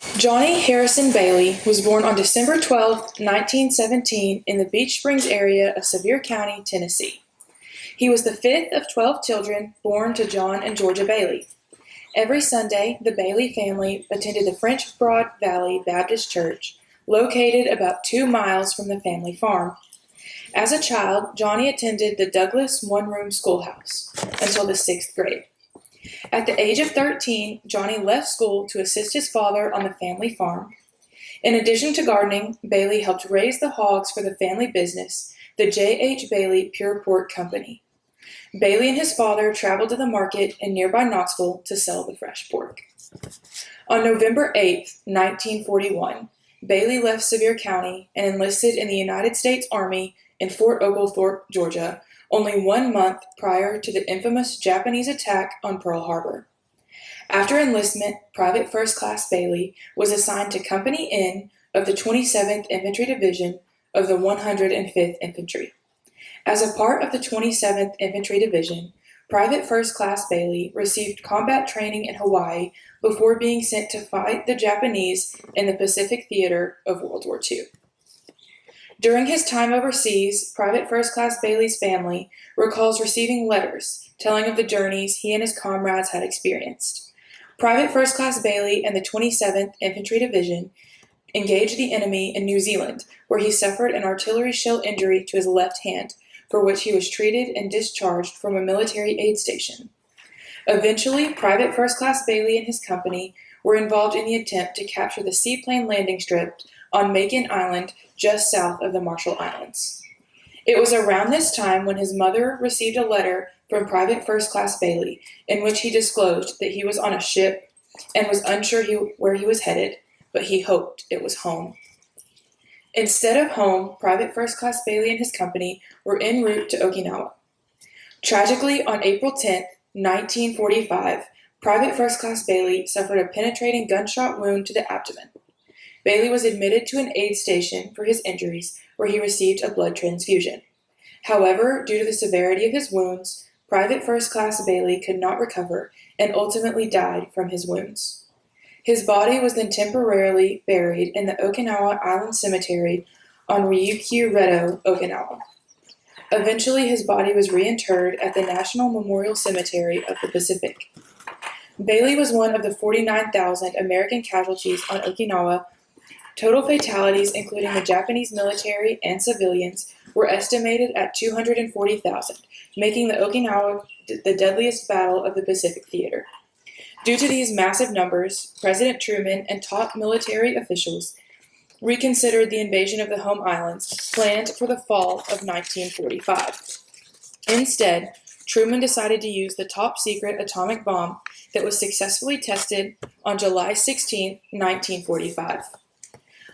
Johnnie Harrison Bailey was born on December 12, 1917 in the Beach Springs area of Sevier County, Tennessee. He was the fifth of 12 children born to John and Georgia Bailey. Every Sunday, the Bailey family attended the French Broad Valley Baptist Church, located about 2 miles from the family farm. As a child, Johnnie attended the Douglas one-room schoolhouse until the 6th grade. At the age of 13, Johnnie left school to assist his father on the family farm. In addition to gardening, Bailey helped raise the hogs for the family business, the J. H. Bailey Pure Pork Company. Bailey and his father traveled to the market in nearby Knoxville to sell the fresh pork. On November 8, 1941, Bailey left Sevier County and enlisted in the United States Army in Fort Oglethorpe, Georgia, only 1 month prior to the infamous Japanese attack on Pearl Harbor. After enlistment, Private First Class Bailey was assigned to Company N of the 27th Infantry Division of the 105th Infantry. As a part of the 27th Infantry Division, Private First Class Bailey received combat training in Hawaii before being sent to fight the Japanese in the Pacific Theater of World War II. During his time overseas, Private First Class Bailey's family recalls receiving letters telling of the journeys he and his comrades had experienced. Private First Class Bailey and the 27th Infantry Division engaged the enemy in New Zealand, where he suffered an artillery shell injury to his left hand, for which he was treated and discharged from a military aid station. Eventually, Private First Class Bailey and his company were involved in the attempt to capture the seaplane landing strip on Makin Island, just south of the Marshall Islands. It was around this time when his mother received a letter from Private First Class Bailey in which he disclosed that he was on a ship and was unsure where he was headed, but he hoped it was home. Instead of home, Private First Class Bailey and his company were en route to Okinawa. Tragically, on April 10, 1945, Private First Class Bailey suffered a penetrating gunshot wound to the abdomen. Bailey was admitted to an aid station for his injuries, where he received a blood transfusion. However, due to the severity of his wounds, Private First Class Bailey could not recover and ultimately died from his wounds. His body was then temporarily buried in the Okinawa Island Cemetery on Ryukyu-Redo, Okinawa. Eventually, his body was reinterred at the National Memorial Cemetery of the Pacific. Bailey was one of the 49,000 American casualties on Okinawa. Total fatalities, including the Japanese military and civilians, were estimated at 240,000, making the Okinawa the deadliest battle of the Pacific Theater. Due to these massive numbers, President Truman and top military officials reconsidered the invasion of the home islands planned for the fall of 1945. Instead, Truman decided to use the top-secret atomic bomb that was successfully tested on July 16, 1945.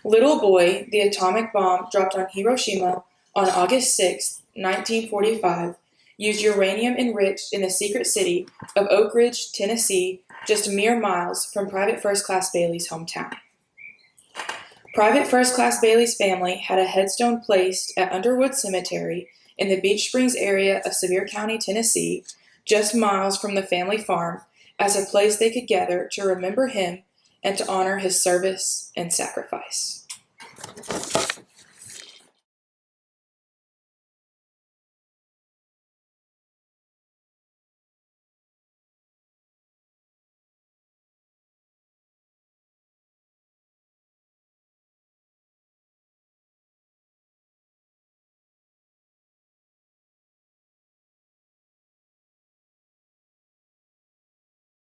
Little Boy, the atomic bomb dropped on Hiroshima on August 6, 1945, used uranium enriched in the secret city of Oak Ridge, Tennessee, just mere miles from Private First Class Bailey's hometown. Private First Class Bailey's family had a headstone placed at Underwood Cemetery in the Beach Springs area of Sevier County, Tennessee, just miles from the family farm, as a place they could gather to remember him and to honor his service and sacrifice.